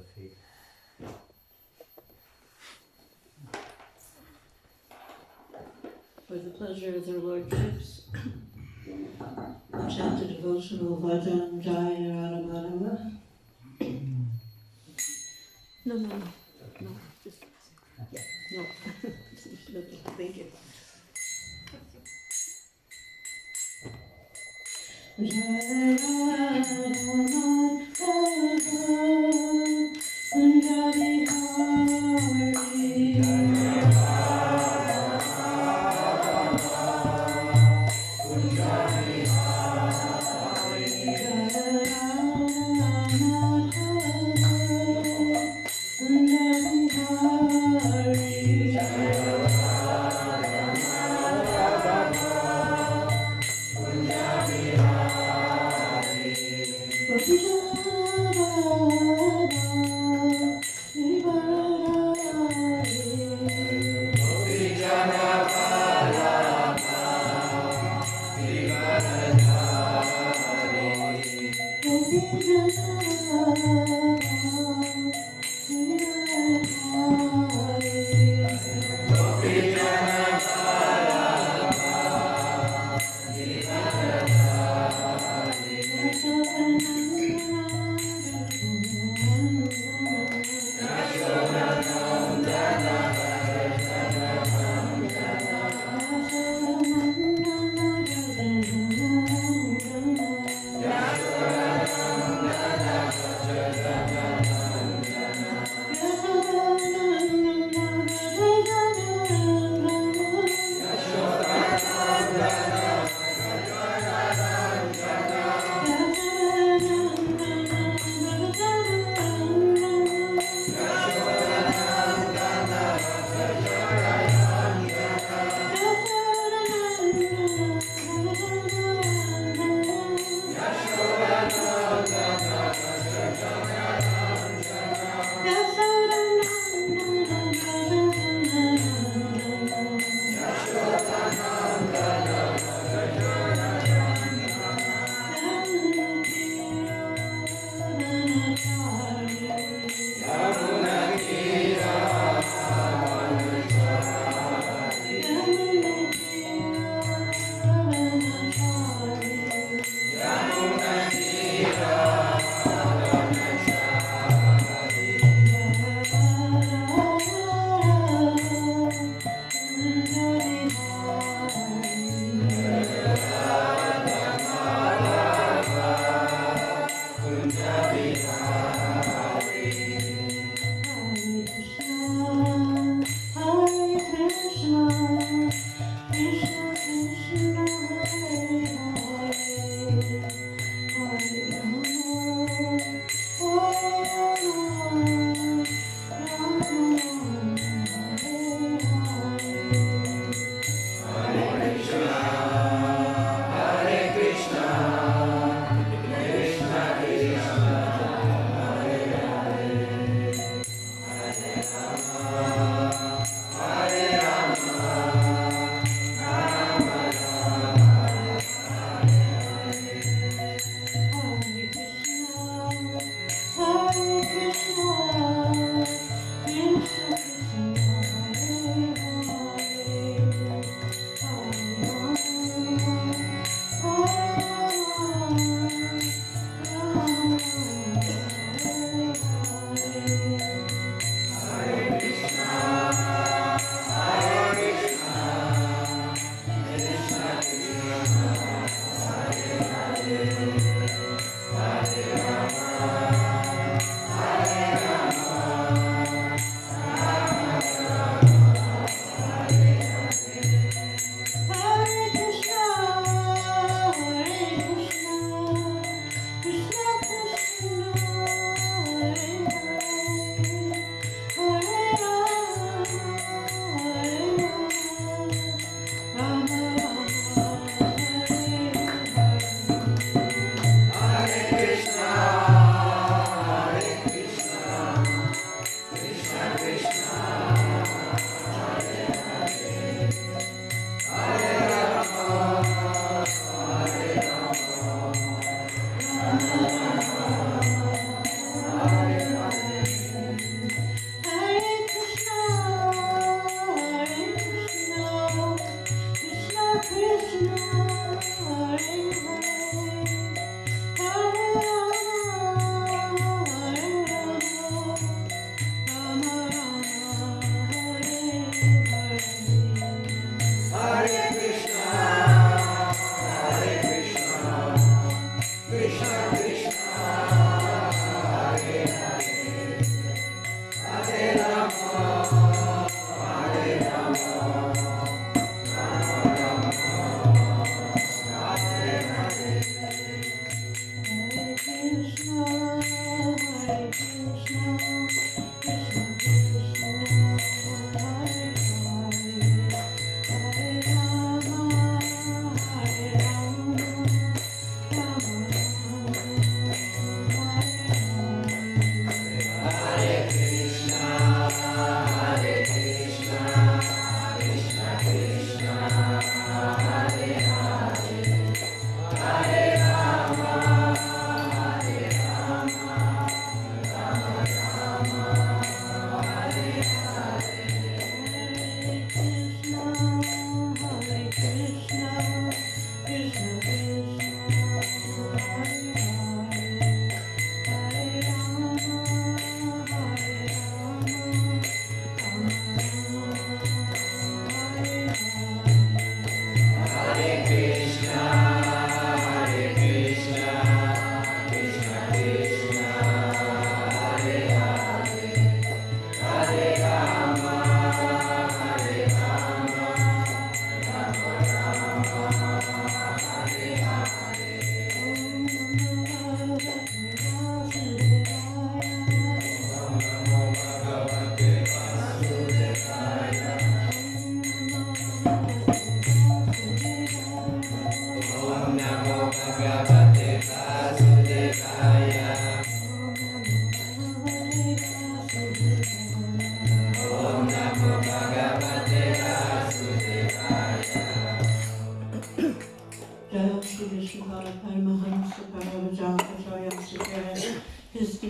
the feet. For the pleasure of their lordships, chant the devotional Vajan Jaya Radhamadava. No, just, yeah, no. Thank you.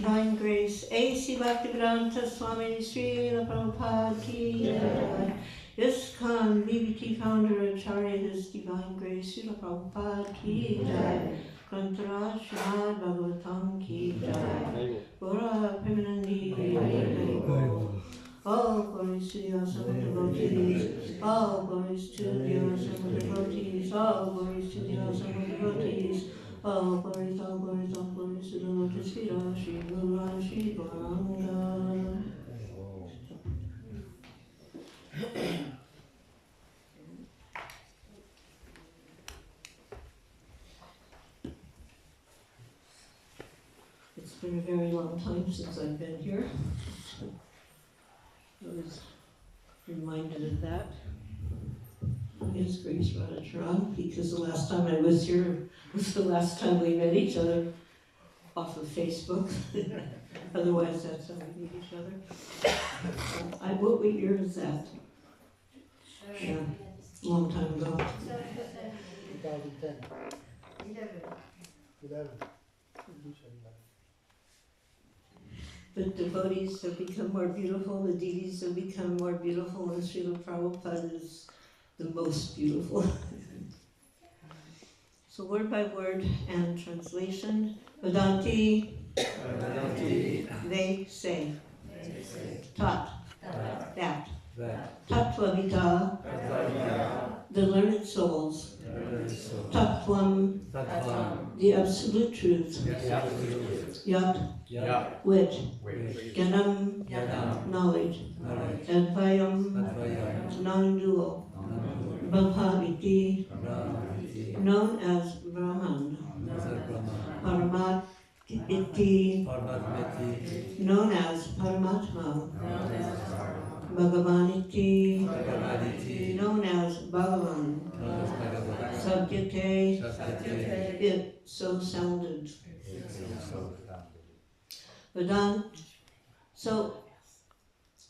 Divine Grace, A.C. Bhaktivedanta Swami Srila Prabhupada Ki Jai. ISKCON BBT founder Acharya His Divine Grace Srila Prabhupada Ki Jai. Grantara Srimad Bhagavatam Ki Jai. Gora Premanandi Hari. All glories to the awesome devotees. All glories to the awesome devotees. All glories to the awesome devotees. All glories to the lotus feet of Sri Guru Sri Gauranga. It's been a very long time since I've been here. I was reminded of that. His Grace Radhacharan, because the last time I was here was the last time we met each other off of Facebook. Otherwise, that's how we meet each other. What year is that? Yeah, long time ago. 2010. 11. The devotees have become more beautiful, the deities have become more beautiful, and Srila Prabhupada is the most beautiful. So word by word and translation. Vedanti, they say. Tat, that. Tattvavita, the learned souls. Tattvam, the absolute truth. Yat, wit. Gyanam, knowledge. Advayam, non-dual. Brahma-iti, known as Brahman. Paramat-iti, known as Paramatma. Bhagavan-iti, known as Bhagavan. Satyate, it so sounded. Vedant. So,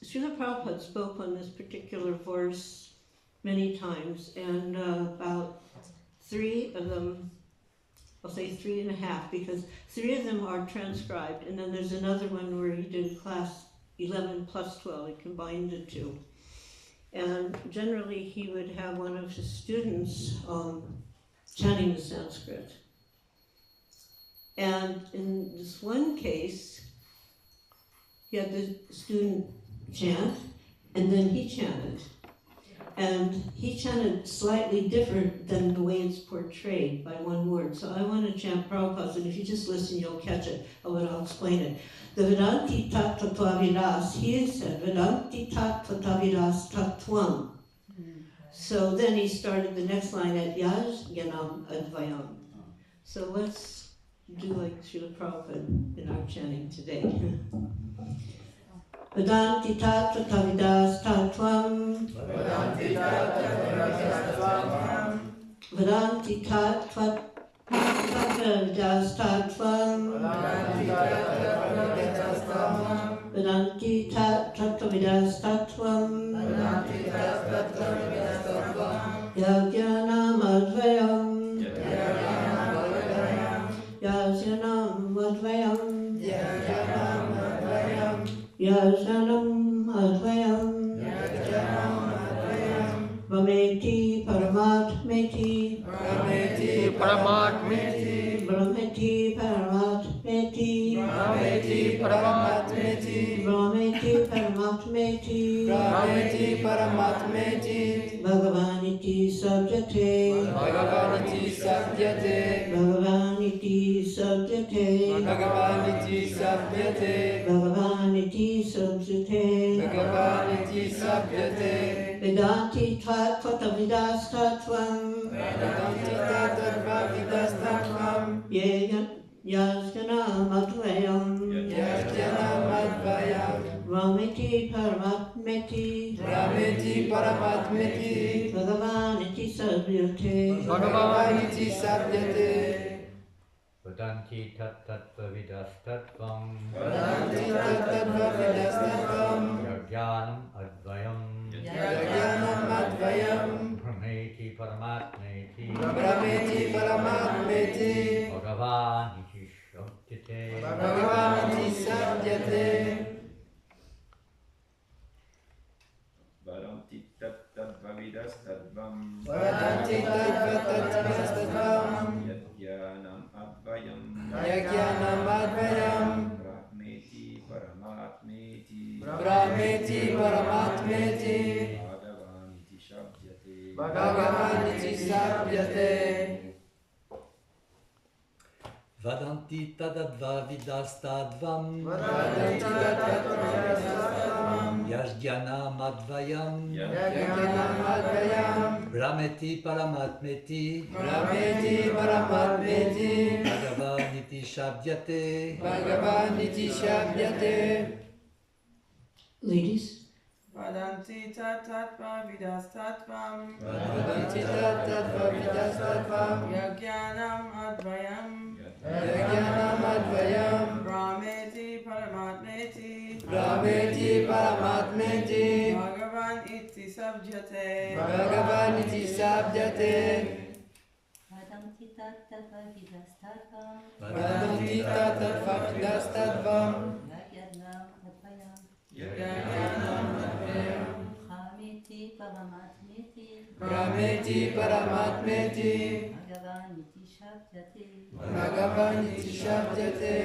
Srila Prabhupada spoke on this particular verse many times, and about 3 of them, I'll say 3.5, because 3 of them are transcribed, and then there's another one where he did class 11 plus 12, he combined the 2. And generally he would have one of his students chanting the Sanskrit. And in this one case, he had the student chant, and then he chanted. And he chanted slightly different than the way it's portrayed by one word. So I want to chant Prabhupada's, and if you just listen, you'll catch it. I'll explain it. The Vedanti tat tattvavidas, he said, Vedanti tat tattvavidas tattvam. So then he started the next line at Yaj Gyanam Advayam. So let's do like Srila Prabhupada in our chanting today. Vedanti tat tattvavidas tattvam. Vedanti tat tattvavidas tattvam. Vedanti tat tattvavidas tattvam. Vedanti tat tattvavidas tattvam. Yajnanam advayam. Yajnanam advayam. Yajnanam advayam. Brahmeti paramatmeti. Brahmeti paramatmeti. Brahmeti paramatmeti. Brahmeti paramatmeti. Brahmeti paramatmeti. Brahmeti paramatmeti. Bhagavaniti sabjate. Bhagavaniti sabjate. Bhagavaniti sabjate. Bhagavaniti sabjate. Bhagavaniti sabjate. Bhagavaniti sabjate. Vedanti tat tattvavidas tattvam. Vedanti tat tattvavidas tattvam. Yajnanam advayam. Yajnanam advayam. Brahmeti paramatmeti. Brahmeti paramatmeti. Bhagavaniti sabjate. Bhagavaniti sabjate. Vedanti tat tattvavidas tattvam. Vedanti tat tattvavidas tattvam. Yajnanam advayam. Yajnanam advayam. Brahmeti paramatmeti. Brahmeti paramatmeti. Bhagavaniti sabjate. Bhagavaniti Brahmeti Paramatmeti Brahmeti Paramatmeti Bhagavaniti Sabhyate Vadanti tadadva vidastadvam Vadanti Tattvam Yajnanam advayam Yajnanam Advayam Brahmeti paramatmeti Brahmeti Paramatmeti Bhagavaniti shabdyate. Bhagavaniti Sabhyate Ladies, Vadanti tattva vidastatvam Vadanti Tattva Vidastatvam Yajnanam advayam Yajnanam Advayam Brahmeti Paramatmeti Brahmeti Paramatmeti Bhagavan iti sabjate Bhagavaniti Sabhyate Vadanti tattva vidastatvam Vadanti Tattva Vidastatvam Yajnanam advayam Yajnanam advayam Brahmeti paramatmeti Brahmeti Paramatmeti Bhagavaniti shabdyate Bhagavaniti Sabhyate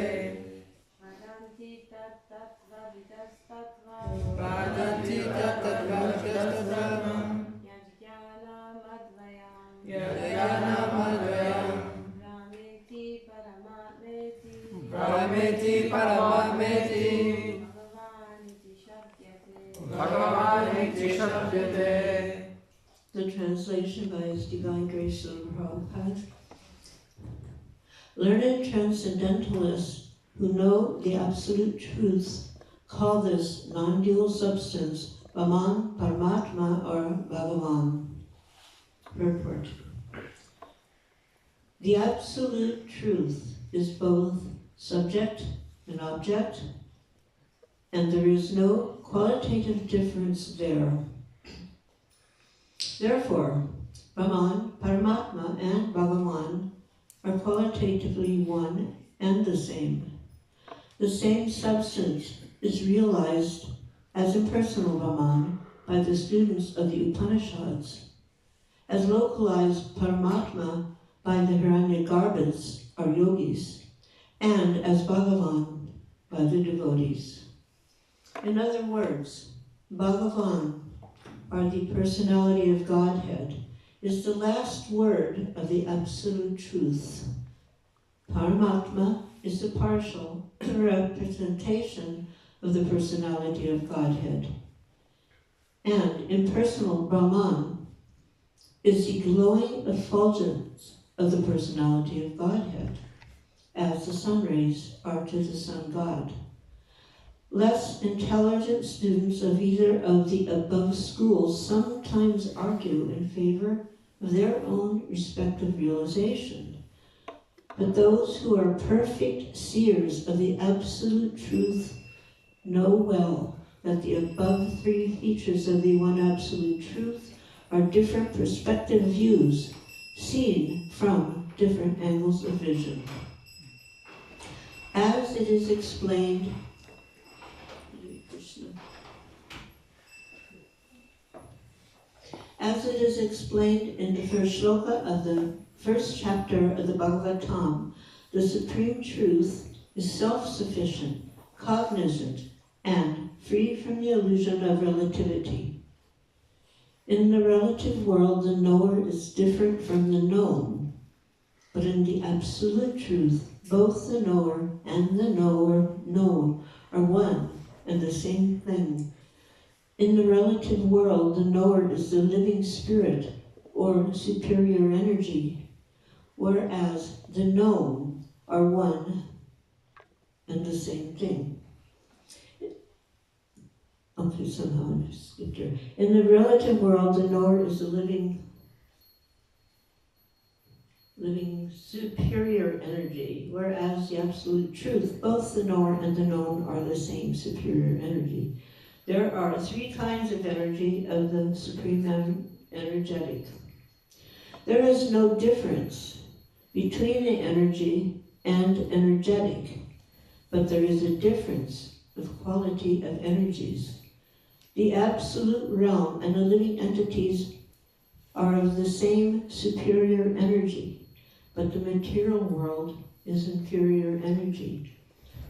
Vadanti tattva vidastatvam Vadanti Tattva Vidastatvam Yajnanam advayam Yajnanam Advayam Brahmeti paramatmeti Brahmeti Paramatmeti Bhagavaniti shabdyate Bhagavaniti Sabhyate the translation by His Divine Grace Srila Prabhupada. Learned transcendentalists who know the absolute truth call this non-dual substance Brahman, Paramatma, or Bhagavan. Purport. The absolute truth is both subject and object, and there is no qualitative difference there. Therefore, Brahman, Paramatma, and Bhagavan are qualitatively one and the same. The same substance is realized as impersonal Brahman by the students of the Upanishads, as localized Paramatma by the Hiranyagarbhas or yogis, and as Bhagavan by the devotees. In other words, Bhagavan, or the personality of Godhead, is the last word of the absolute truth. Paramatma is the partial representation of the personality of Godhead. And impersonal Brahman is the glowing effulgence of the personality of Godhead, as the sun rays are to the sun god. Less intelligent students of either of the above schools sometimes argue in favor of their own respective realization. But those who are perfect seers of the absolute truth know well that the above three features of the one absolute truth are different perspective views seen from different angles of vision. As it is explained in the first shloka of the first chapter of the Bhagavatam, the supreme truth is self-sufficient, cognizant, and free from the illusion of relativity. In the relative world, the knower is different from the known, but in the absolute truth, both the knower and the known are one and the same thing. In the relative world, the knower is the living spirit or superior energy, whereas the known are one and the same thing. Okay, somehow I skipped here. In the relative world, the knower is the living superior energy, whereas the absolute truth, both the knower and the known are the same superior energy. There are three kinds of energy of the supreme energetic. There is no difference between the energy and energetic, but there is a difference of quality of energies. The absolute realm and the living entities are of the same superior energy, but the material world is inferior energy.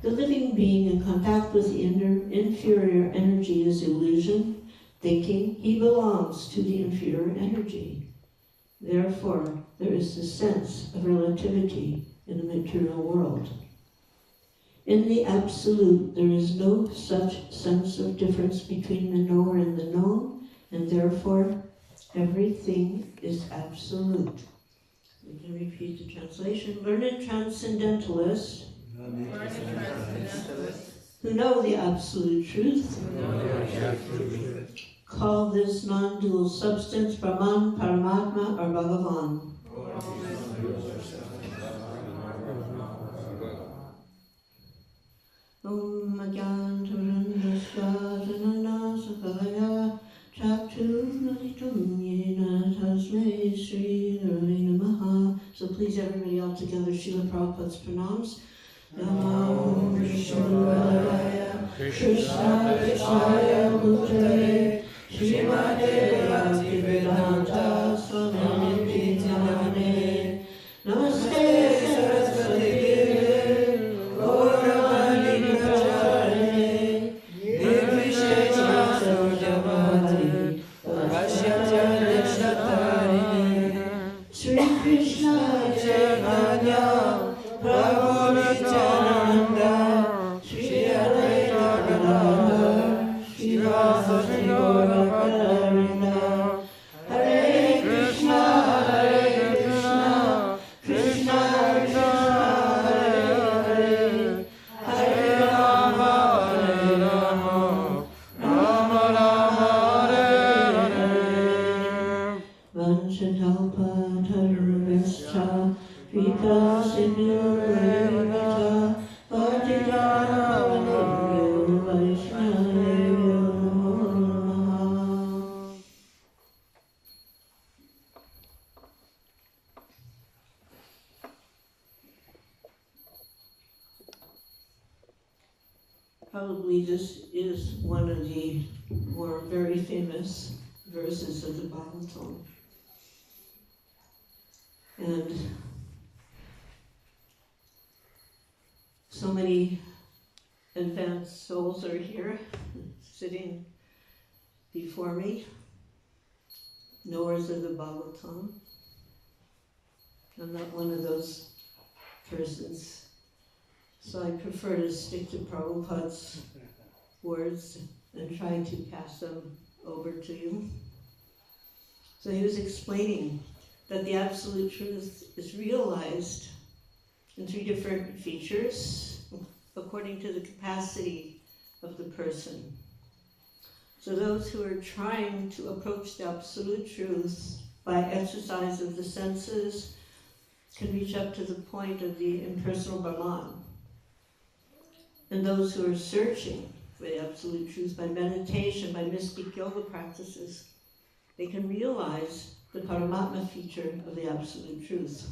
The living being in contact with the inferior energy is illusion, thinking he belongs to the inferior energy. Therefore, there is the sense of relativity in the material world. In the Absolute, there is no such sense of difference between the knower and the known, and therefore, everything is absolute. We can repeat the translation. Learned transcendentalists who know the absolute truth call this non-dual substance Brahman, Paramatma, or Bhagavan. Om Agyan Turandasya Janana Sakaya Chakchuralitum Yena Tasmei Sri Naraina Maha. So please everybody all together, Srila Prabhupada's pranams. Namo Vishnupadaya Krishna Vishaya Bhutale Srimate Bhaktivedanta Swami Namane Namaste Saraswati Deve Gauravani Pracharine Nirvishesha Sarvajavati Vashyatya Nishatarine Sri Krishna Chaitanya Prabhu Nityananda Sri Advaita Gadadhar Sri Vasudeva Gauraparinda Hare Krishna Krishna Krishna Hare Hare Hare Rama Hare Rama Rama Rama Hare Hare Vanchakalpa Taruvescha Vika Sindhurevita Patitana Pavanebhyo Vaishnavyo Namaha. Probably this is one of the more very famous verses of the Bhagavatam. And so many advanced souls are here, sitting before me, knowers of the Bhagavatam. I'm not one of those persons, so I prefer to stick to Prabhupada's words and try to pass them over to you. So he was explaining that the absolute truth is realized in three different features according to the capacity of the person. So those who are trying to approach the absolute truth by exercise of the senses can reach up to the point of the impersonal Brahman. And those who are searching for the absolute truth by meditation, by mystic yoga practices, they can realize the Paramatma feature of the absolute truth.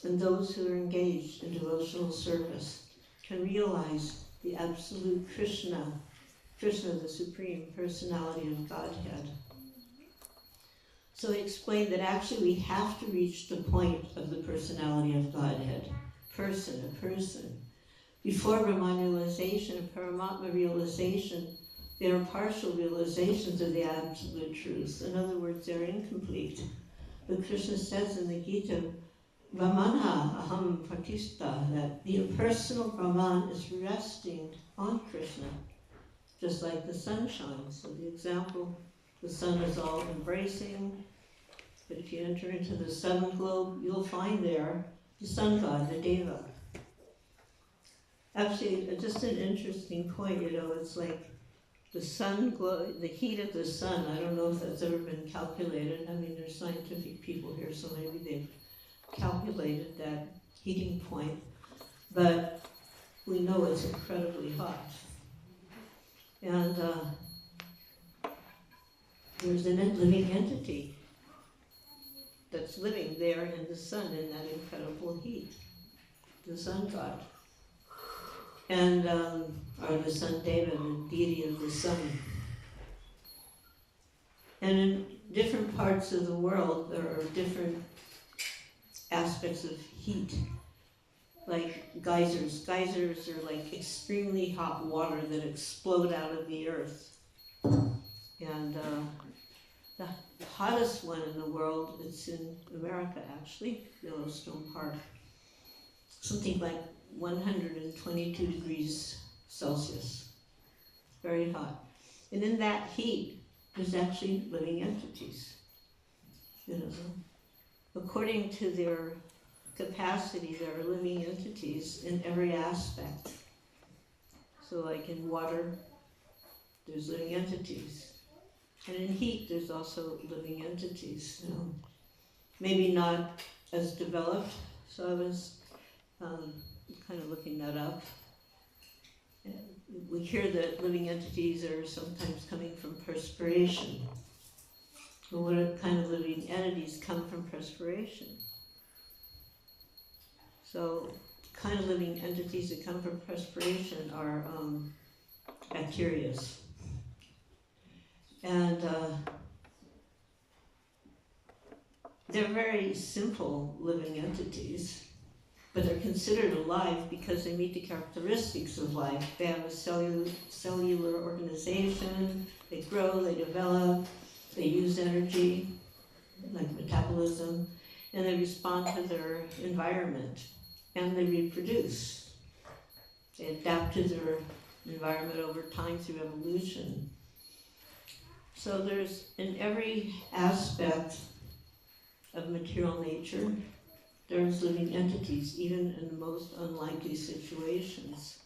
And those who are engaged in devotional service can realize the absolute Krishna, the Supreme Personality of Godhead. So he explained that actually we have to reach the point of the personality of Godhead, a person. Before Brahman realization and Paramatma realization, they are partial realizations of the absolute truth. In other words, they're incomplete. But Krishna says in the Gita, Brahmana aham pratista, that the impersonal Brahman is resting on Krishna, just like the sun shines. So the example, the sun is all embracing, but if you enter into the sun globe, you'll find there the sun god, the Deva. Actually, just an interesting point, it's like the sun glow, the heat of the sun. I don't know if that's ever been calculated. I mean, there's scientific people here, so maybe they've calculated that heating point. But we know it's incredibly hot. And there's a living entity that's living there in the sun in that incredible heat, the sun god. And, or the sun deva, the deity of the sun. And in different parts of the world, there are different aspects of heat. like geysers. Geysers are like extremely hot water that explode out of the earth. And the hottest one in the world is in America, actually, Yellowstone Park. Something like 122 degrees Celsius. Very hot. And in that heat, there's actually living entities. You know, according to their capacity, there are living entities in every aspect. So like in water, there's living entities. And in heat, there's also living entities. You know, maybe not as developed, so I was kind of looking that up. And we hear that living entities are sometimes coming from perspiration. But what kind of living entities come from perspiration? So, kind of living entities that come from perspiration are bacteria. And they're very simple living entities, but they're considered alive because they meet the characteristics of life. They have a cellular organization, they grow, they develop, they use energy, like metabolism, and they respond to their environment, and they reproduce. They adapt to their environment over time through evolution. So there's, in every aspect of material nature, there's living entities, even in the most unlikely situations.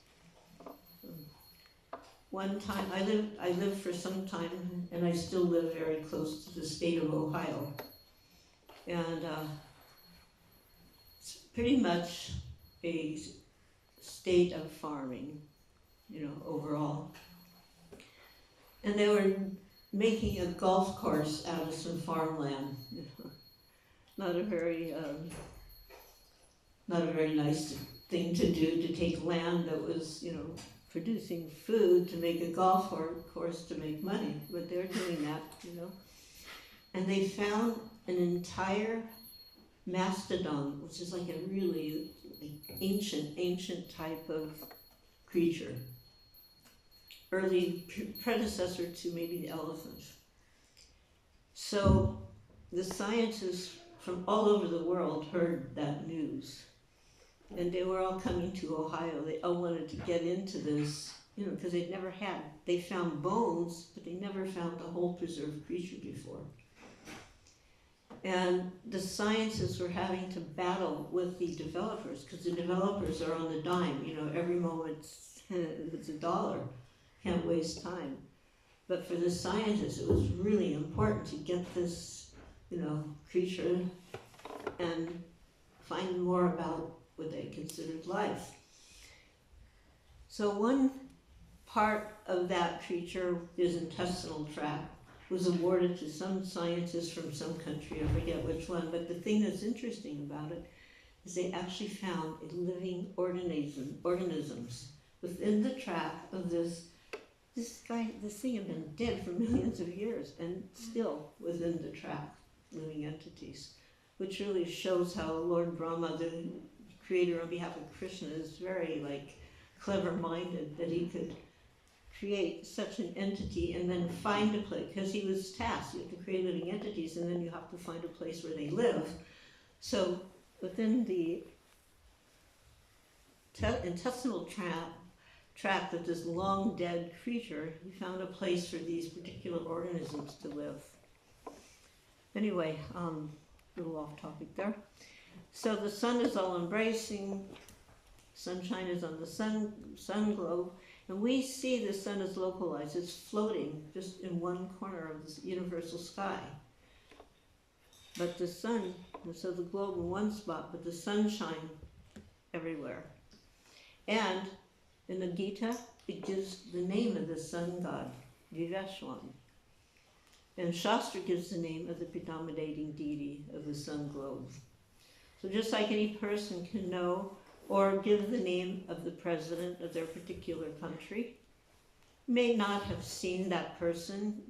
One time, I lived for some time, and I still live very close to the state of Ohio. And it's pretty much a state of farming, you know, overall. And they were making a golf course out of some farmland. You know. Not a very nice thing to do, to take land that was, you know, producing food to make a golf course to make money. But they're doing that, you know. And they found an entire mastodon, which is like a really ancient type of creature. Early predecessor to maybe the elephant. So the scientists from all over the world heard that news. And they were all coming to Ohio. They all wanted to get into this, you know, because they found bones, but they never found a whole preserved creature before. And the scientists were having to battle with the developers, because the developers are on the dime, you know, every moment it's $1. Can't waste time. But for the scientists, it was really important to get this, you know, creature and find more about what they considered life. So one part of that creature, his intestinal tract, was awarded to some scientist from some country, I forget which one, but the thing that's interesting about it is they actually found a living organisms within the tract of this thing had been dead for millions of years, and still within the tract, living entities, which really shows how Lord Brahma, the creator on behalf of Krishna, is very clever-minded that he could create such an entity and then find a place, because he was tasked, you have to create living entities and then you have to find a place where they live. So within the intestinal tract of this long dead creature, he found a place for these particular organisms to live. Anyway, a little off topic there. So the sun is all embracing, sunshine is on the sun globe, and we see the sun is localized. It's floating just in one corner of this universal sky. But the sun, so the globe in one spot, but the sunshine everywhere. And in the Gita, it gives the name of the sun god, Viveshwan. And Shastra gives the name of the predominating deity of the sun globe. So just like any person can know or give the name of the president of their particular country, may not have seen that person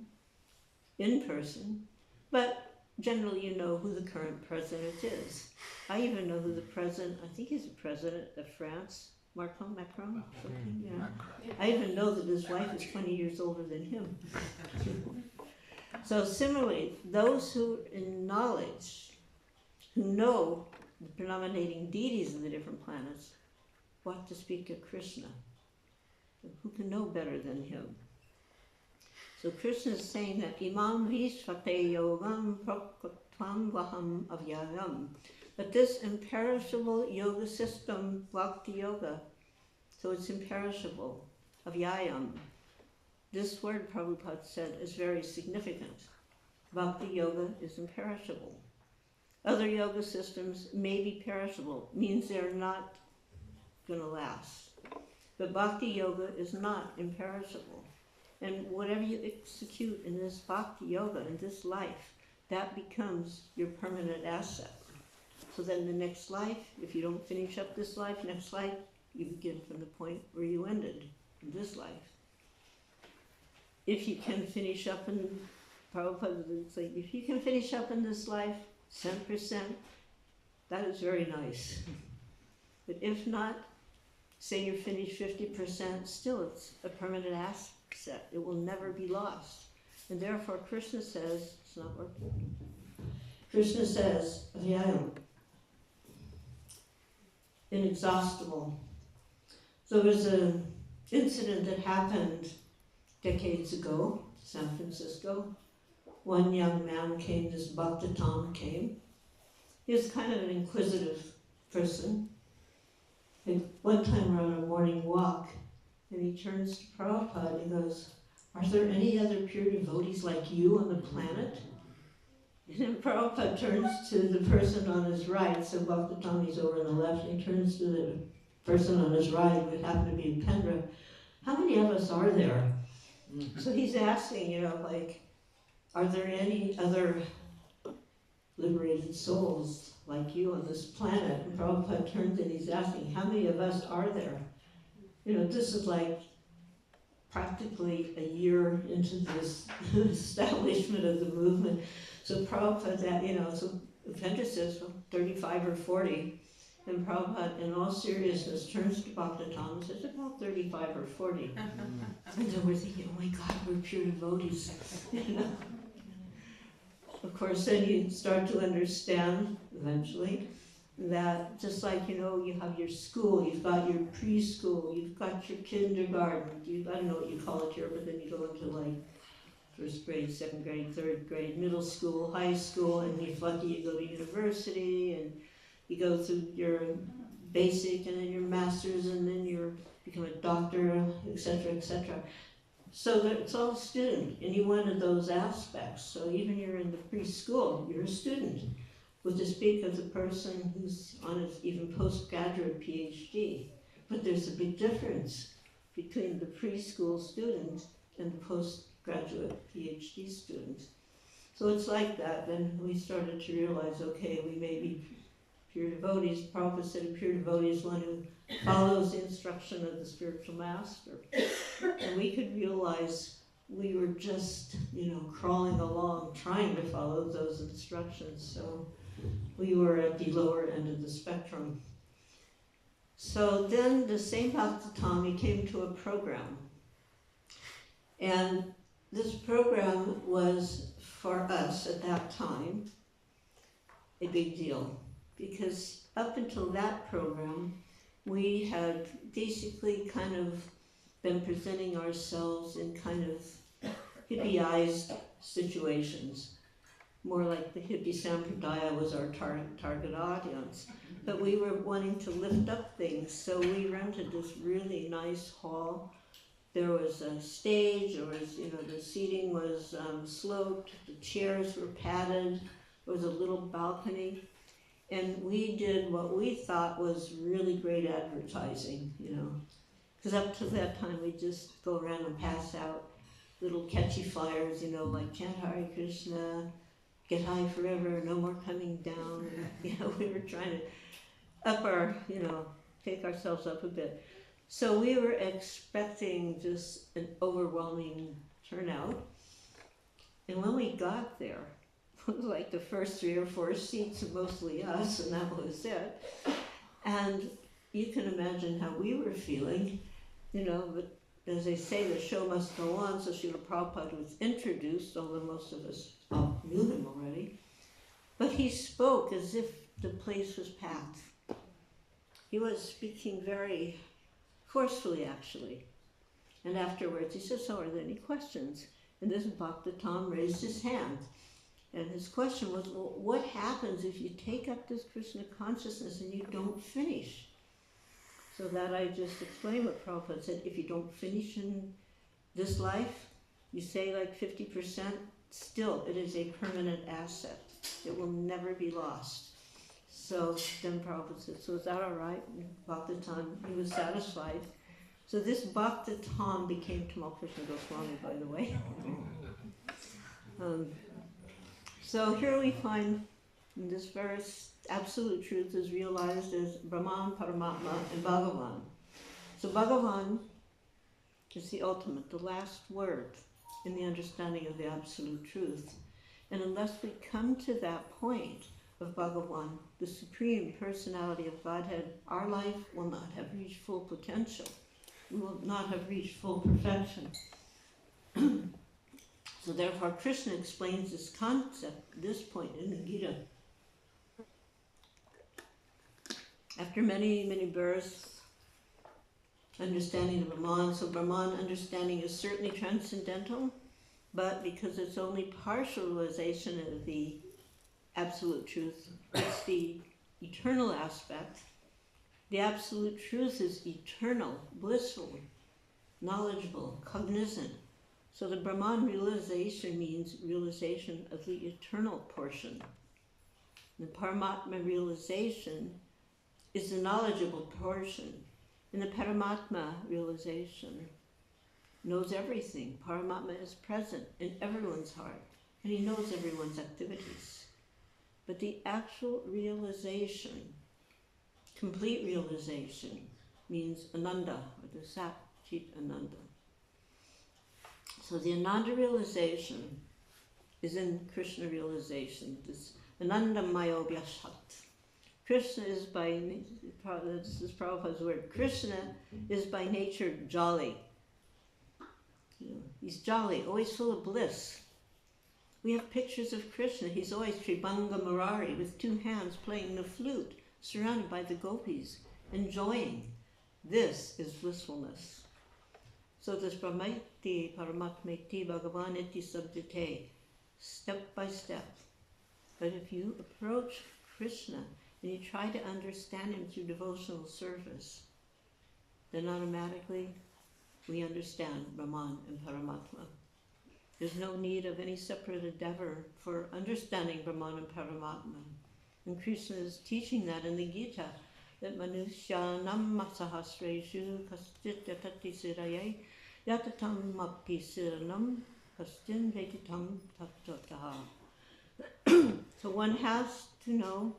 in person, but generally you know who the current president is. I even know who the president, I think he's the president of France, Macron, something, yeah. I even know that his wife is 20 years older than him. So similarly, those who in knowledge, who know the predominating deities of the different planets, what to speak of Krishna? Who can know better than him? So Krishna is saying that Imam Vishvate Yogam Prakatvam Vaham Avyayam, that this imperishable yoga system, Bhakti Yoga, so it's imperishable, Avyayam. This word, Prabhupada said, is very significant. Bhakti Yoga is imperishable. Other yoga systems may be perishable, means they're not going to last. But Bhakti Yoga is not imperishable. And whatever you execute in this Bhakti Yoga, in this life, that becomes your permanent asset. So then the next life, if you don't finish up this life, next life, you begin from the point where you ended in this life. If you can finish up in, Prabhupada would say, if you can finish up in this life, 10%, that is very nice. But if not, say you finish 50%, still it's a permanent asset. It will never be lost. And therefore Krishna says, it's not working. Krishna says, Avyayam, inexhaustible. So there was an incident that happened decades ago, San Francisco. One young man came, this Bhakta Tom came. He was kind of an inquisitive person. And one time we're on a morning walk, and he turns to Prabhupada and he goes, are there any other pure devotees like you on the planet? And then Prabhupada turns to the person on his right, so Bhakta Tommy's over on the left, and he turns to the person on his right, who happened to be Pendra, how many of us are there? So he's asking, like, are there any other liberated souls like you on this planet? And Prabhupada turns and he's asking, how many of us are there? This is like practically a year into this establishment of the movement. So Prabhupada, so Pendra says, well, 35 or 40. And Prabhupada, in all seriousness, turns to Bhakta Tom and says, about 35 or 40. And then we're thinking, oh my God, we're pure devotees. Of course, then you start to understand, eventually, that just like, you have your school, you've got your preschool, you've got your kindergarten, I don't know what you call it here, but then you go into like first grade, second grade, third grade, middle school, high school, and if lucky you go to university, and you go through your basic and then your master's and then you become a doctor, etc., etc. So it's all student, any one of those aspects. So even you're in the preschool, you're a student. With to speak of the person who's on his even postgraduate PhD. But there's a big difference between the preschool student and the postgraduate PhD student. So it's like that. Then we started to realize, okay, we may be pure devotees. Prabhupada said a pure devotee is one who follows the instruction of the spiritual master. And we could realize we were just, crawling along, trying to follow those instructions. So we were at the lower end of the spectrum. So then the same Bhakta Tommy came to a program. And this program was, for us at that time, a big deal. Because up until that program, we had basically kind of been presenting ourselves in kind of hippieized situations. More like the hippie sampradaya was our target audience. But we were wanting to lift up things, so we rented this really nice hall. There was a stage, there was, the seating was sloped, the chairs were padded, there was a little balcony. And we did what we thought was really great advertising, Because up to that time, we'd just go around and pass out little catchy flyers, like chant Hare Krishna, get high forever, no more coming down. And, we were trying to up our, take ourselves up a bit. So we were expecting just an overwhelming turnout. And when we got there, was like the first 3 or 4 seats, mostly us, and that was it. And you can imagine how we were feeling, but as they say, the show must go on, so Srila Prabhupada was introduced, although most of us all knew him already. But he spoke as if the place was packed. He was speaking very forcefully, actually. And afterwards he said, so are there any questions? And this Bhakta Tom raised his hand. And his question was, well, what happens if you take up this Krishna consciousness and you don't finish? So that I just explained what Prabhupada said. If you don't finish in this life, you say like 50%, still it is a permanent asset. It will never be lost. So then Prabhupada said, so is that all right? And Bhakta Tom, he was satisfied. So this Bhakta Tom became Tamal Krishna Goswami, by the way. So here we find in this verse, absolute truth is realized as Brahman, Paramatma, and Bhagavan. So Bhagavan is the ultimate, the last word in the understanding of the absolute truth. And unless we come to that point of Bhagavan, the supreme personality of Godhead, our life will not have reached full potential. We will not have reached full perfection. So therefore Krishna explains this concept at this point in the Gita. After many, many births, understanding of Brahman, so Brahman understanding is certainly transcendental, but because it's only partial realization of the absolute truth, it's the eternal aspect. The absolute truth is eternal, blissful, knowledgeable, cognizant. So the Brahman realization means realization of the eternal portion. The Paramatma realization is the knowledgeable portion. And the Paramatma realization knows everything. Paramatma is present in everyone's heart, and he knows everyone's activities. But the actual realization, complete realization, means Ananda, or the Sat Chit Ananda. So the Ananda realization is in Krishna realization, this Ananda Mayo Vyashat. Krishna is by, this is Prabhupada's word, Krishna is by nature jolly. He's jolly, always full of bliss. We have pictures of Krishna. He's always Tribhanga Murari with 2 hands playing the flute, surrounded by the gopis, enjoying. This is blissfulness. So this Brahmati Paramatmeti Bhagavaniti Sabdite, step by step. But if you approach Krishna and you try to understand him through devotional service, then automatically we understand Brahman and Paramatma. There's no need of any separate endeavor for understanding Brahman and Paramatma. And Krishna is teaching that in the Gita, that Manushyanam Masahasreshu Kastit Yatati Siraye Yatatam Mapti Siranam Kastin Vetitam Tattataha. So one has to know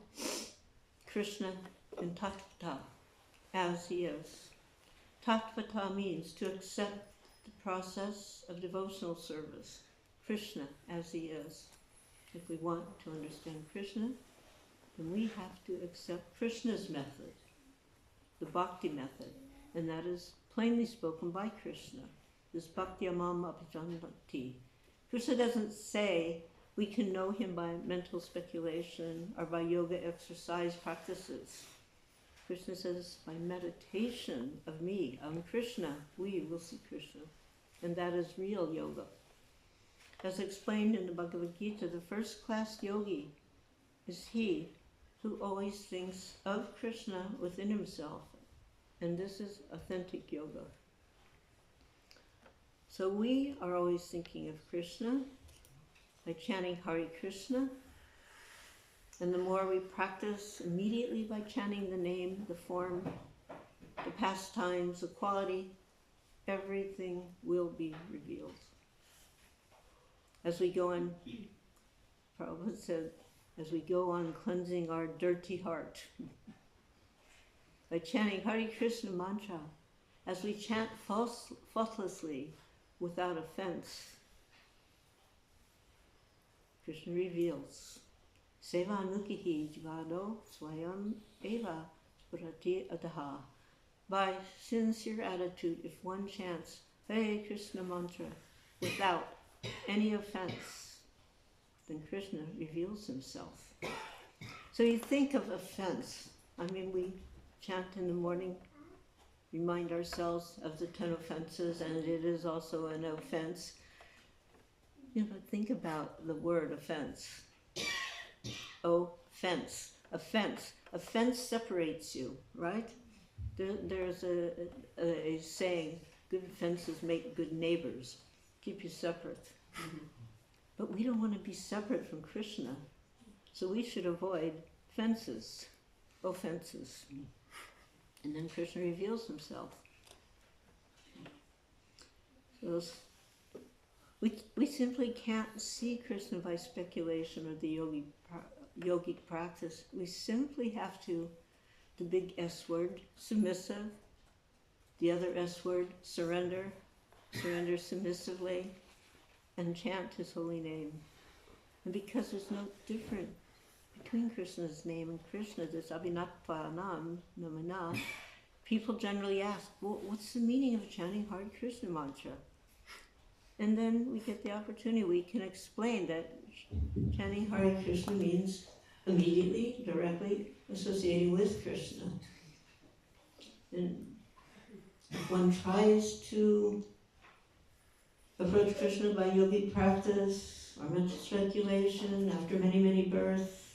Krishna in Tattvata, as he is. Tattvata means to accept the process of devotional service, Krishna as he is. If we want to understand Krishna, then we have to accept Krishna's method, the bhakti method, and that is plainly spoken by Krishna, this bhakti amam abhijanati. Krishna doesn't say we can know him by mental speculation or by yoga exercise practices. Krishna says, by meditation of me, on Krishna, we will see Krishna. And that is real yoga. As explained in the Bhagavad Gita, the first-class yogi is he who always thinks of Krishna within himself. And this is authentic yoga. So we are always thinking of Krishna by chanting Hare Krishna. And the more we practice immediately by chanting the name, the form, the pastimes, the quality, everything will be revealed. As we go on, Prabhupada said, as we go on cleansing our dirty heart, by chanting Hare Krishna mantra, as we chant faultlessly, without offense, Krishna reveals, Sevanukihi jivado swayam eva sprati adaha. By sincere attitude, if one chants Hare Krishna mantra without any offense, then Krishna reveals himself. So you think of offense. I mean, we chant in the morning, remind ourselves of the 10 offenses, and it is also an offense. But think about the word offense. Offense. Offense. Offense separates you, right? There's a saying, good fences make good neighbors, keep you separate. But we don't want to be separate from Krishna, so we should avoid fences, offenses. And then Krishna reveals himself. So we simply can't see Krishna by speculation or the yogic practice. We simply have to, the big S word, submissive, the other S word, surrender submissively, and chant his holy name. And because there's no difference between Krishna's name and Krishna, this Abhinatvanam Namana, people generally ask, well, what's the meaning of chanting Hare Krishna mantra? And then we get the opportunity, we can explain that chanting Hare Krishna means immediately, directly associating with Krishna. And if one tries to approach Krishna by yogic practice or mental speculation after many, many births,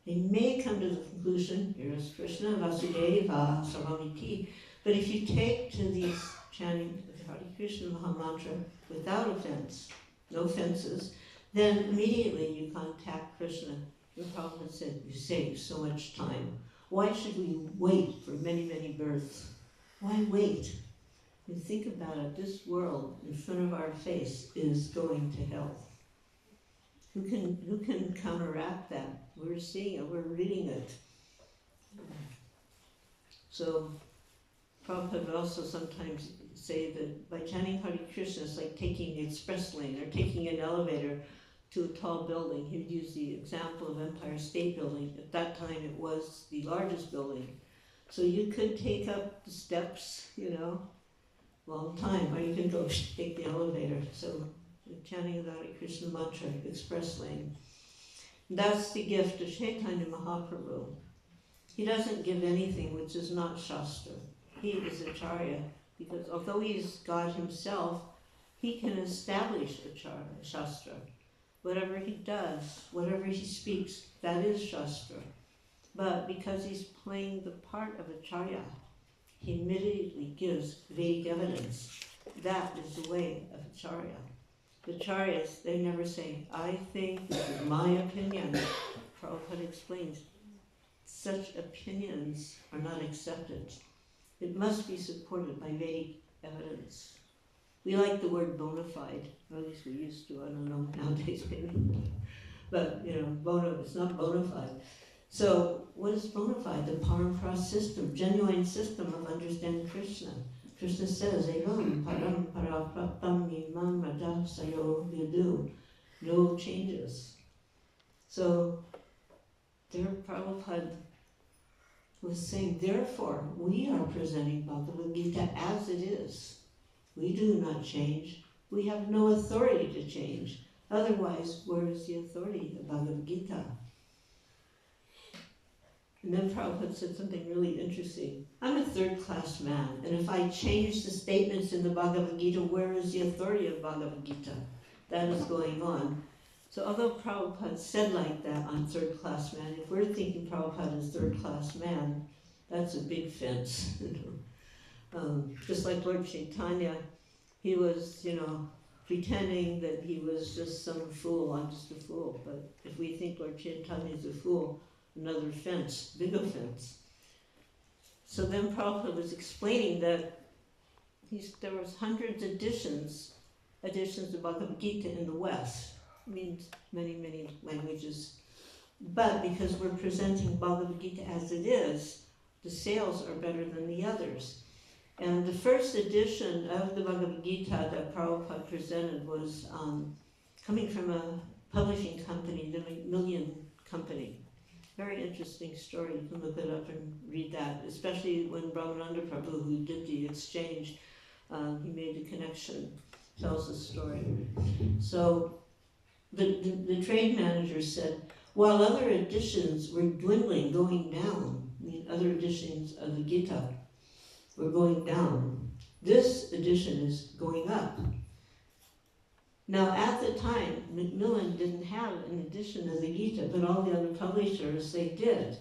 they may come to the conclusion, here is Krishna, Vasudeva, Sarvamiti. But if you take to these chanting of Hare Krishna Mahamantra without offense, no offenses, then immediately you contact Krishna. Your Prabhupada said, you save so much time. Why should we wait for many, many births? Why wait? You think about it, this world in front of our face is going to hell. Who can counteract that? We're seeing it, we're reading it. So Prabhupada would also sometimes say that by chanting Hare Krishna, it's like taking the express lane or taking an elevator to a tall building. He would use the example of Empire State Building. At that time it was the largest building. So you could take up the steps, long time, or you can go take the elevator. So chanting the Hare Krishna mantra, express lane. That's the gift of Chaitanya Mahaprabhu. He doesn't give anything which is not Shastra. He is Acharya, because although he is God himself, he can establish Acharya, Shastra. Whatever he does, whatever he speaks, that is Shastra. But because he's playing the part of Acharya, he immediately gives Vedic evidence. That is the way of Acharya. The Acharyas, they never say, I think, this is my opinion. Prabhupada explains, such opinions are not accepted. It must be supported by Vedic evidence. We like the word bona fide, or at least we used to, I don't know, nowadays maybe. But, it's not bona fide. So, what is bona fide? The parampara system, genuine system of understanding Krishna. Krishna says, Evam param parapraptam mimam radha sayo vidu. No changes. So, there Prabhupada was saying, therefore, we are presenting Bhagavad Gita as it is. We do not change. We have no authority to change. Otherwise, where is the authority of Bhagavad Gita? And then Prabhupada said something really interesting. I'm a third-class man, and if I change the statements in the Bhagavad Gita, where is the authority of Bhagavad Gita? That is going on. So although Prabhupada said like that on third-class man, if we're thinking Prabhupada is third-class man, that's a big fence. Just like Lord Chaitanya, he was, pretending that he was just some fool, I'm just a fool. But if we think Lord Chaitanya is a fool, another offense, big offense. So then Prabhupada was explaining that there was hundreds of editions of Bhagavad Gita in the West. It means many, many languages. But because we're presenting Bhagavad Gita as it is, the sales are better than the others. And the first edition of the Bhagavad Gita that Prabhupada presented was coming from publishing company, the Macmillan Company. Very interesting story. You can look it up and read that, especially when Brahmananda Prabhu, who did the exchange, he made the connection, tells the story. So the trade manager said, while other editions were dwindling, going down, the other editions of the Gita were going down, this edition is going up. Now, at the time, Macmillan didn't have an edition of the Gita, but all the other publishers, they did.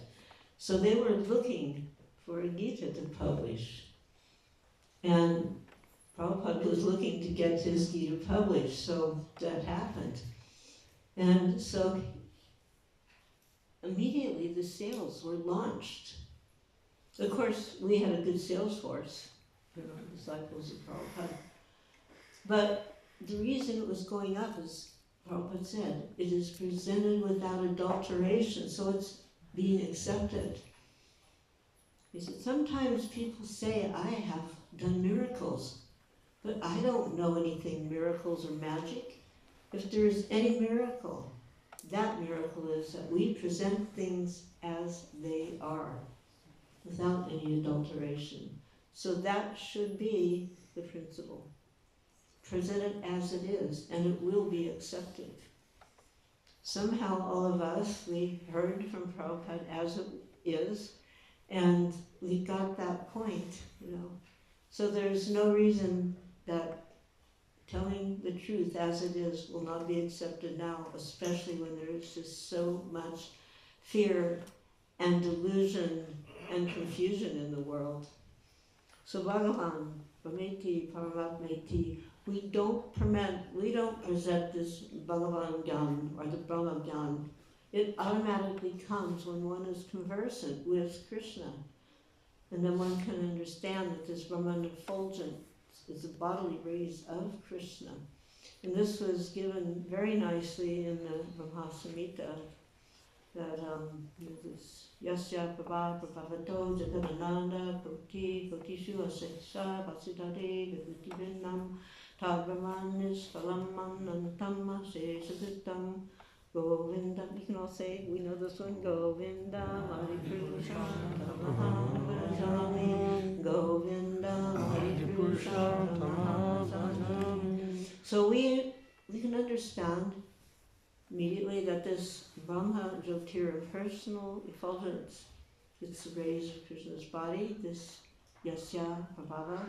So they were looking for a Gita to publish. And Prabhupada was looking to get his Gita published, so that happened. And so immediately the sales were launched. Of course, we had a good sales force, disciples of Prabhupada. But the reason it was going up is, Prabhupada said, it is presented without adulteration, so it's being accepted. He said, sometimes people say, I have done miracles, but I don't know anything miracles or magic. If there is any miracle, that miracle is that we present things as they are, without any adulteration. So that should be the principle. Present it as it is, and it will be accepted. Somehow all of us, we heard from Prabhupada as it is, and we got that point, So there's no reason that telling the truth as it is will not be accepted now, especially when there is just so much fear and delusion and confusion in the world. So Bhagavan, Brahmeti, Paramatmeti, we don't present this Bhagavan Gyan or the Brahma Gyan. It automatically comes when one is conversant with Krishna. And then one can understand that this Brahman effulgence is the bodily rays of Krishna. And this was given very nicely in the Brahma Samhita, that this Yasya Prabha Prabhavato Jagadananda Koti Kotishu Asesha Pasidare Vikuti Vinnam Tabrahmanis Kalamman Anantama Sesaditam Govinda. You can all say, we know this one, Govinda Maripurusha Tamaham Govinda Maripurusha Tamaham. So we can understand immediately that this Brahma Jyotira personal effulgence, it's the rays of Krishna's body, this Yasya Prabhava,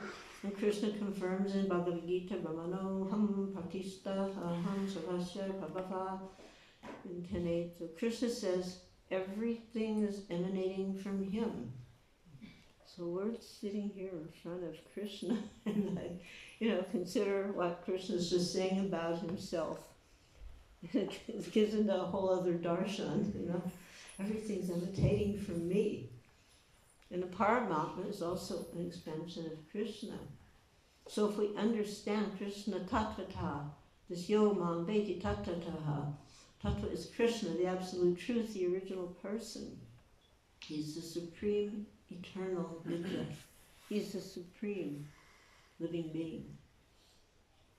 and Krishna confirms in Bhagavad Gita, Brahmano Ham Pratista Aham Sarvasya Prabhava in 10.8. So Krishna says everything is emanating from him. So we're sitting here in front of Krishna and consider what Krishna is just saying about himself. It gives into a whole other darshan, Everything's emanating from me. And the Paramatma is also an expansion of Krishna. So if we understand Krishna Tattvata, this Yo Mam Veti Tattvataha, Tattva is Krishna, the absolute truth, the original person. He's the supreme, eternal Nitya. He's the supreme living being.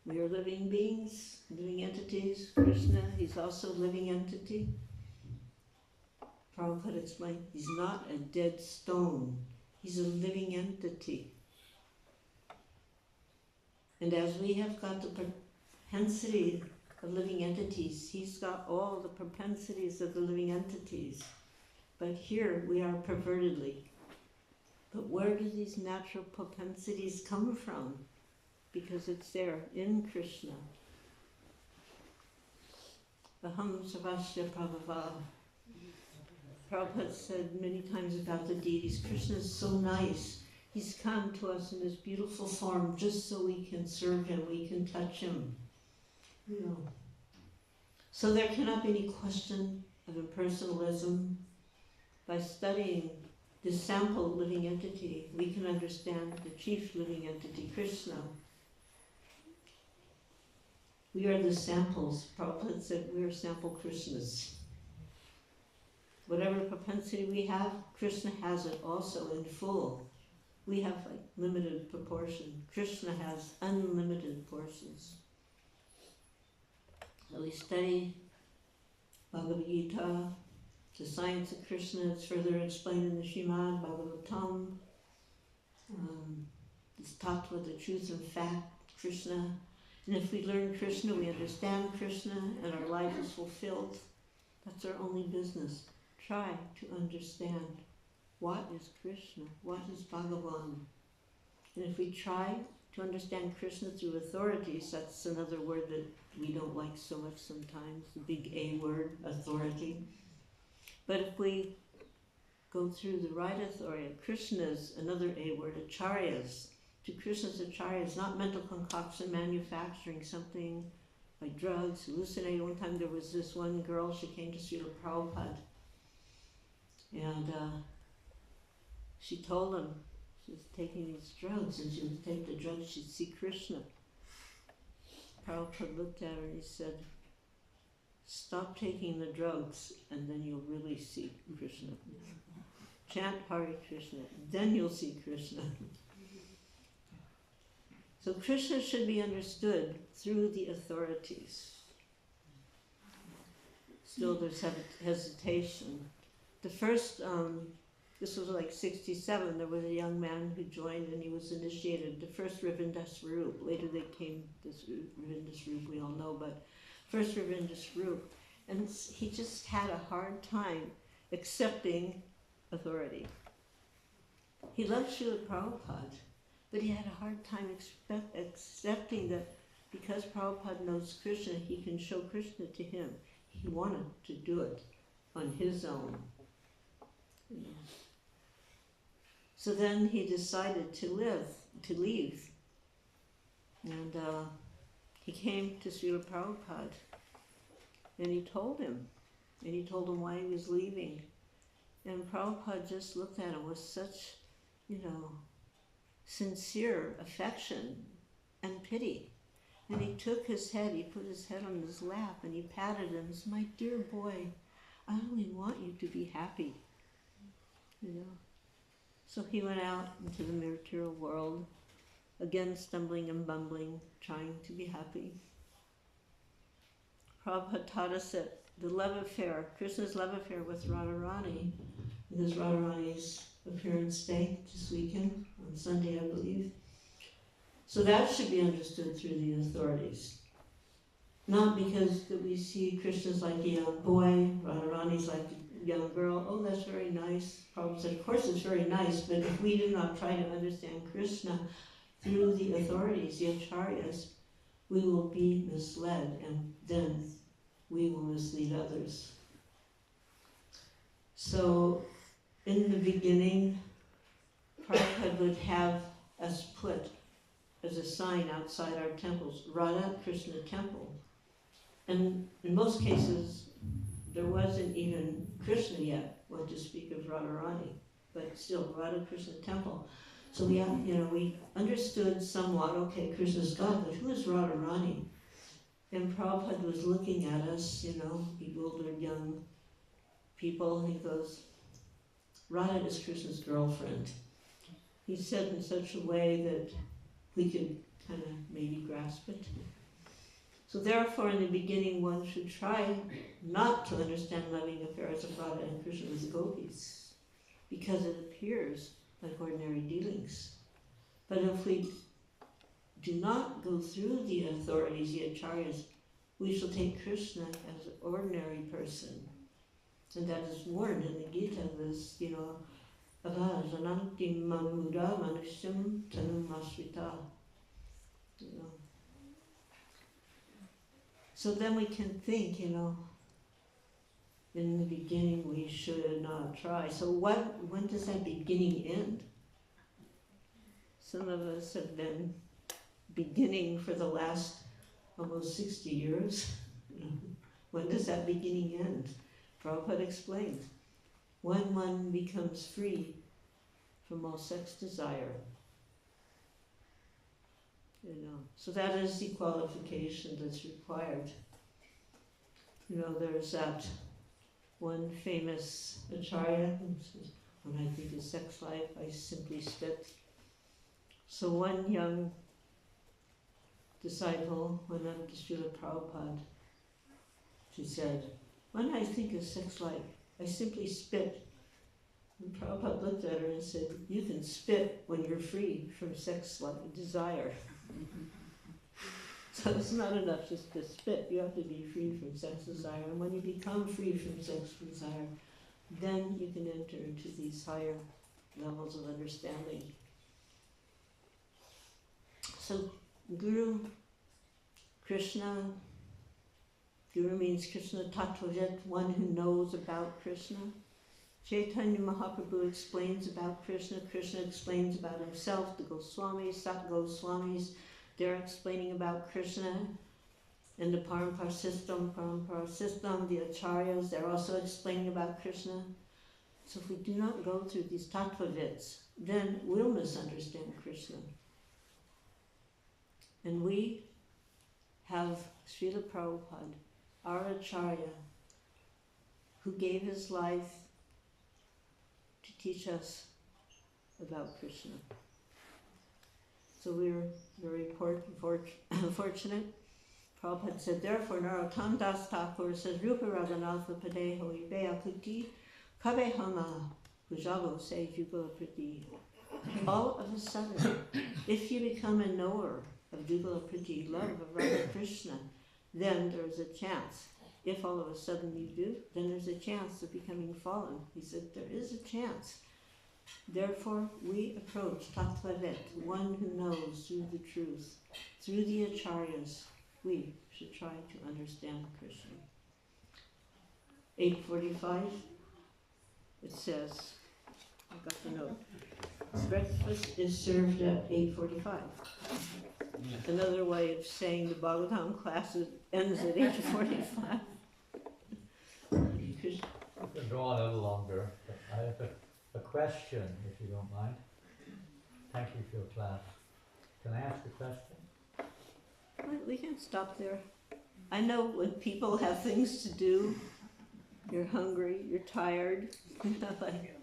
We are living beings, living entities. Krishna, he's also a living entity. Prabhupada explained, he's not a dead stone. He's a living entity. And as we have got the propensity of living entities, he's got all the propensities of the living entities. But here we are pervertedly. But where do these natural propensities come from? Because it's there in Krishna. Aham Sarvasya Prabhava. Prabhupada said many times about the deities, Krishna is so nice. He's come to us in this beautiful form just so we can serve him, we can touch him. So there cannot be any question of impersonalism. By studying this sample living entity, we can understand the chief living entity, Krishna. We are the samples. Prabhupada said we are sample Krishnas. Whatever propensity we have, Krishna has it also in full. We have limited proportion. Krishna has unlimited portions. So we study Bhagavad Gita, the science of Krishna. It's further explained in the Srimad Bhagavatam. It's tattva, the truth and fact, Krishna. And if we learn Krishna, we understand Krishna, and our life is fulfilled. That's our only business. Try to understand what is Krishna, what is Bhagavan. And if we try to understand Krishna through authorities, that's another word that we don't like so much sometimes, the big A word, authority. But if we go through the right authority, Krishna's, another A word, acharyas, to Krishna's acharyas, not mental concoction, manufacturing something like drugs, hallucinating. One time there was this one girl, she came to Srila Prabhupada, and she told him she was taking these drugs, and she would take the drugs, she'd see Krishna. Prabhupada looked at her and he said, stop taking the drugs and then you'll really see Krishna. Chant Hare Krishna, then you'll see Krishna. So Krishna should be understood through the authorities. Still there's hesitation. The first, this was like 67, there was a young man who joined and he was initiated, the first Ravinda Swarup. Later they came, this Ravinda Swarup we all know, but first Ravinda Swarup. And he just had a hard time accepting authority. He loved Srila Prabhupada, but he had a hard time accepting that because Prabhupada knows Krishna, he can show Krishna to him. He wanted to do it on his own. You know. So then he decided to leave. And he came to Srila Prabhupada and he told him why he was leaving. And Prabhupada just looked at him with such, sincere affection and pity. And he took his head, he put his head on his lap and he patted him and said, my dear boy, I only want you to be happy. So he went out into the material world, again stumbling and bumbling, trying to be happy. Prabhupada taught us that the love affair, Krishna's love affair with Radharani, because Radharani's appearance day this weekend, on Sunday I believe. So that should be understood through the authorities. Not because that we see Krishna's like a young boy, Radharani's like a young girl, oh that's very nice. Prabhupada said, of course it's very nice, but if we do not try to understand Krishna through the authorities, the acharyas, we will be misled and then we will mislead others. So in the beginning, Prabhupada would have us put as a sign outside our temples, Radha Krishna temple. And in most cases, there wasn't even Krishna yet, what to speak of Radharani, but still Radha Krishna temple. So we understood somewhat, okay, Krishna's God, but who is Radharani? And Prabhupada was looking at us, bewildered young people, and he goes, Radha is Krishna's girlfriend. He said in such a way that we could kind of maybe grasp it. So therefore, in the beginning, one should try not to understand loving affairs of Radha and Krishna as gopis, because it appears like ordinary dealings. But if we do not go through the authorities, the acharyas, we shall take Krishna as an ordinary person. And that is warned in the Gita, this, Avajananti mamuda manusham tanumasvita. So then we can think, in the beginning we should not try. So when does that beginning end? Some of us have been beginning for the last almost 60 years. When does that beginning end? Prabhupada explains. When one becomes free from all sex desire. So that is the qualification that's required. There's that one famous acharya who says, when I think of sex life, I simply spit. So one young disciple went up to Srila Prabhupada. She said, When I think of sex life, I simply spit. And Prabhupada looked at her and said, you can spit when you're free from sex life desire. So it's not enough just to spit. You have to be free from sex desire. And when you become free from sex desire, then you can enter into these higher levels of understanding. So Guru, Krishna, Guru means Krishna Tattvavit, one who knows about Krishna. Chaitanya Mahaprabhu explains about Krishna. Krishna explains about himself. The Goswamis, Sat Goswamis, they're explaining about Krishna. In the Parampara system, the Acharyas, they're also explaining about Krishna. So if we do not go through these Tattvavits, then we'll misunderstand Krishna. And we have Srila Prabhupada, our Acharya, who gave his life to teach us about Krishna. So we're very fortunate. Prabhupada said, therefore, Narottam Das Thakur says, Rupa Raghunatha Padeho Ibeya Kuti Kabe Hama Pujavo Se Jugala Priti. All of a sudden, if you become a knower of Jugala Priti, love of Radha Krishna, then there's a chance. If all of a sudden you do, then there's a chance of becoming fallen. He said, there is a chance. Therefore, we approach Tattvavet, one who knows through the truth, through the Acharyas. We should try to understand Krishna. 8:45, it says, I got the note, breakfast is served at 8:45. Another way of saying the Bhagavatam class ends at 8:45. We can go on a little longer, but I have a question, if you don't mind. Thank you for your class. Can I ask a question? We can stop there. I know when people have things to do, you're hungry, you're tired, like,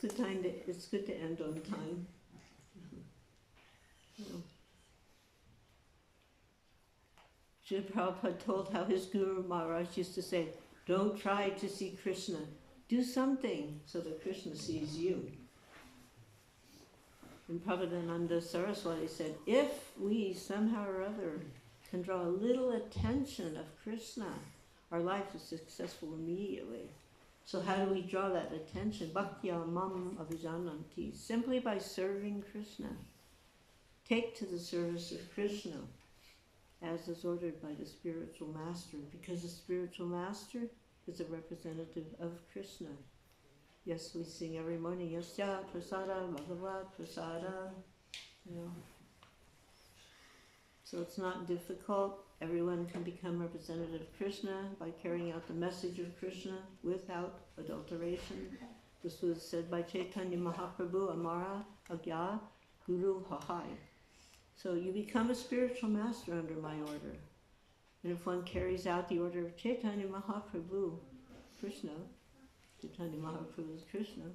it's good to end on time. Srila Prabhupada told how his Guru Maharaj used to say, don't try to see Krishna. Do something so that Krishna sees you. And Prabhupada Saraswati said, if we somehow or other can draw a little attention of Krishna, our life is successful immediately. So how do we draw that attention? Bhaktya mam avijananti, simply by serving Krishna. Take to the service of Krishna, as is ordered by the spiritual master, because the spiritual master is a representative of Krishna. Yes, we sing every morning, Yasya Prasada, Bhagavat Prasada, So it's not difficult. Everyone can become representative of Krishna by carrying out the message of Krishna without adulteration. This was said by Chaitanya Mahaprabhu, Amara Agya Guru Hahai. So you become a spiritual master under my order. And if one carries out the order of Chaitanya Mahaprabhu, Krishna, Chaitanya Mahaprabhu is Krishna,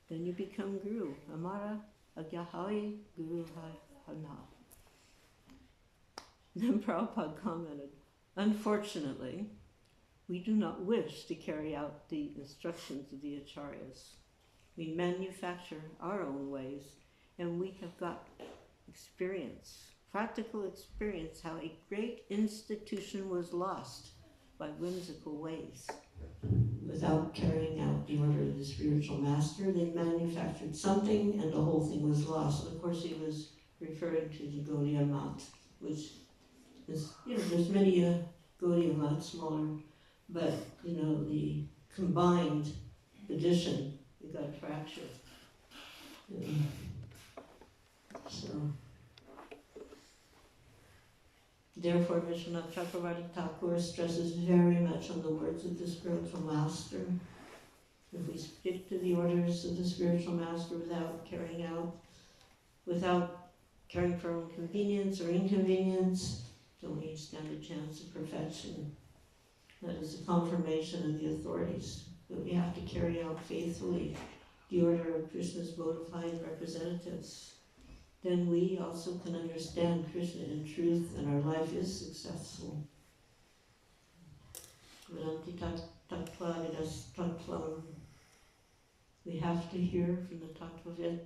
then you become Guru. Amara Agyahai Guru Hana. Then Prabhupada commented, unfortunately, we do not wish to carry out the instructions of the Acharyas. We manufacture our own ways, and we have got experience, practical experience, how a great institution was lost by whimsical ways. Without carrying out the order of the spiritual master, they manufactured something and the whole thing was lost. And of course he was referring to the Gaudiya Mat, which is, there's many Gaudiya Mat, smaller, but, the combined edition, it got fractured. So, therefore, Vishwanath Chakravarti Thakur stresses very much on the words of the spiritual master. If we stick to the orders of the spiritual master without caring for our own convenience or inconvenience, then we stand a chance of perfection. That is a confirmation of the authorities, that we have to carry out faithfully the order of Krishna's bona fide representatives. Then we also can understand Krishna in truth and our life is successful. Vadanti tattva vidas tattvam. We have to hear from the tattvavid,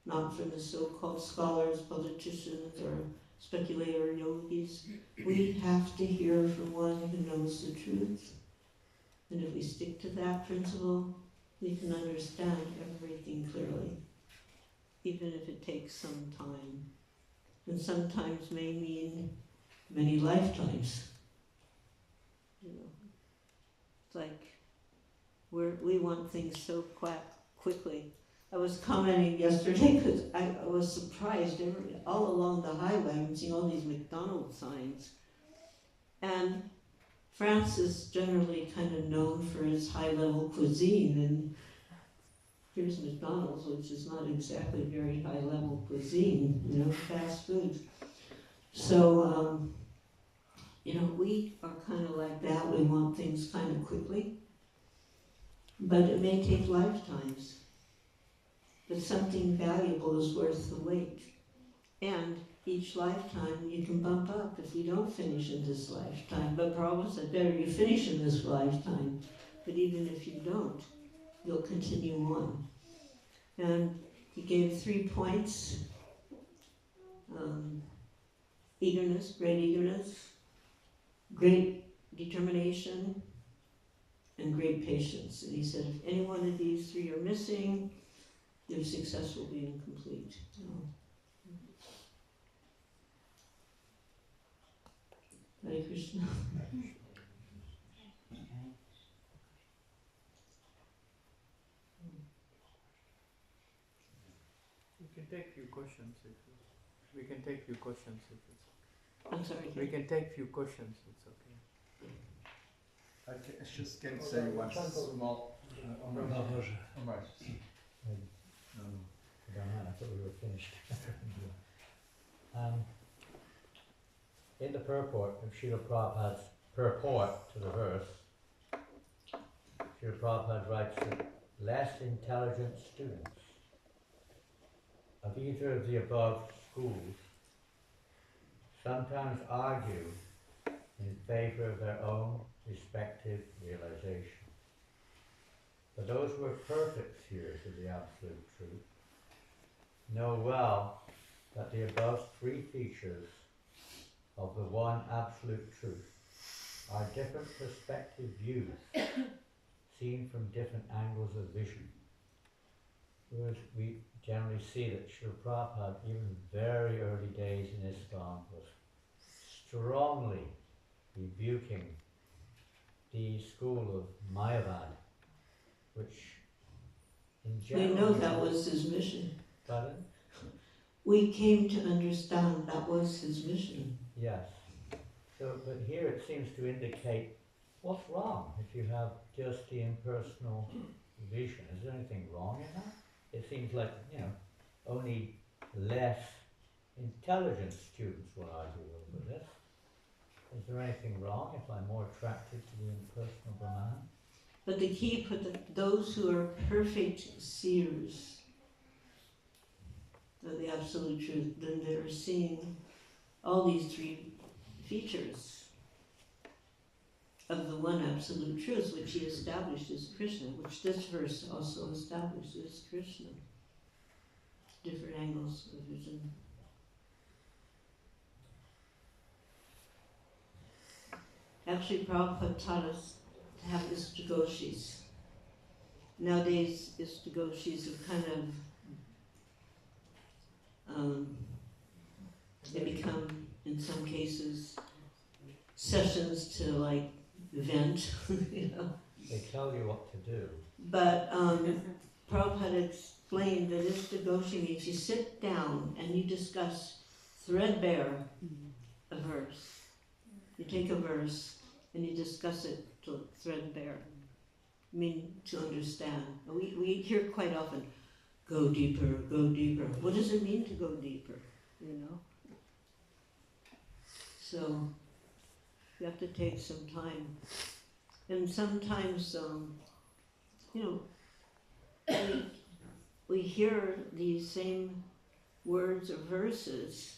not from the so-called scholars, politicians, or speculator yogis. We have to hear from one who knows the truth. And if we stick to that principle, we can understand everything clearly, even if it takes some time. And sometimes may mean many lifetimes. You know, it's like we want things so quickly. I was commenting yesterday because I was surprised all along the highway. I'm seeing all these McDonald's signs, and France is generally kind of known for its high-level cuisine, and here's McDonald's, which is not exactly very high-level cuisine, you know, fast food. So, you know, we are kind of like that. We want things kind of quickly, but it may take lifetimes. But something valuable is worth the wait. And each lifetime you can bump up if you don't finish in this lifetime. But Prabhupada said, better you finish in this lifetime. But even if you don't, you'll continue on. And he gave 3 points. Eagerness, great determination, and great patience. And he said, if any one of these 3 are missing, your success will be incomplete. So, Hare Krishna. We can take few questions if we can take few questions if it's I'm sorry. we can take few questions, it's okay. I was just going to say one small. Right. I don't know, I thought we were finished. In the purport of Srila Prabhupada's purport to the verse, Srila Prabhupada writes that less intelligent students of either of the above schools sometimes argue in favor of their own respective realization. But those who are perfect seers of the Absolute Truth know well that the above 3 features of the one Absolute Truth are different perspective views seen from different angles of vision. Whereas we generally see that Srila Prabhupada, even very early days in ISKCON, was strongly rebuking the school of Mayavad, which in general... We know that was his mission. Pardon? We came to understand that was his mission. Yes. So, but here it seems to indicate what's wrong if you have just the impersonal vision. Is there anything wrong in that? It seems like, you know, only less intelligent students will argue over this. Is there anything wrong if I'm more attracted to the impersonal Brahman? But the key for those who are perfect seers of the Absolute Truth, then they're seeing all these 3 features of the one Absolute Truth, which he established as Krishna, which this verse also establishes Krishna. Different angles of vision. Actually, Prabhupada taught us to have ISKCON. Nowadays, ISKCON have kind of, they become, in some cases, sessions to like vent, you know. They tell you what to do. But Prabhupada explained that ISKCON means you sit down and you discuss threadbare a verse. You take a verse and you discuss it to threadbare, to understand. We hear quite often, go deeper, go deeper. What does it mean to go deeper, you know? So you have to take some time. And sometimes, you know, we hear these same words or verses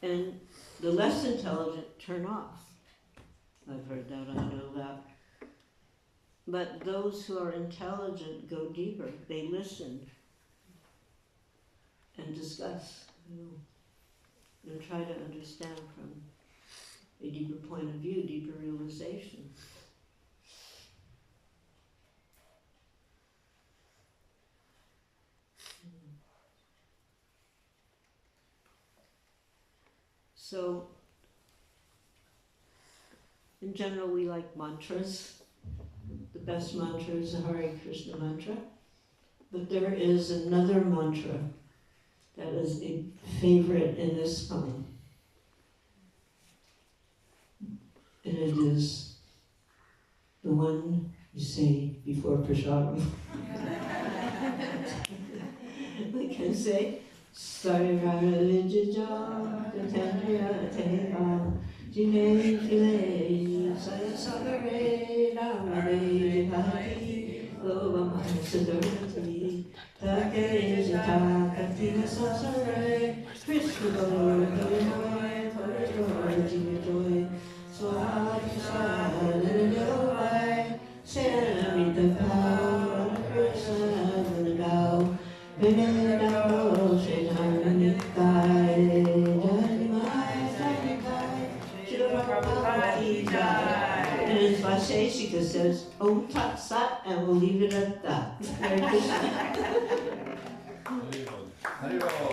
and the less intelligent turn off. I've heard that, I know that. But those who are intelligent go deeper. They listen and discuss, and try to understand from a deeper point of view, deeper realization. So, in general, we like mantras. The best mantra is the Hare Krishna mantra. But there is another mantra that is a favorite in ISKCON. And it is the one you say before prasadam. We can say, Sarvara Vijaya Tatandriya Teva Jine File Sayasagare Ramade Jivati Lobama Siddharati Take Jata Katina Sasare Krishna Gauraya Torah Jivajoy Swahasha Liliovai Saramita Pao Krishna Vinagao Vinagao Shedharanikai Janimai Janikai Shurapati Jai. And as Vaisheshika says, Om Tat Sat, and we'll leave it at that. Hare Krishna. Haribol.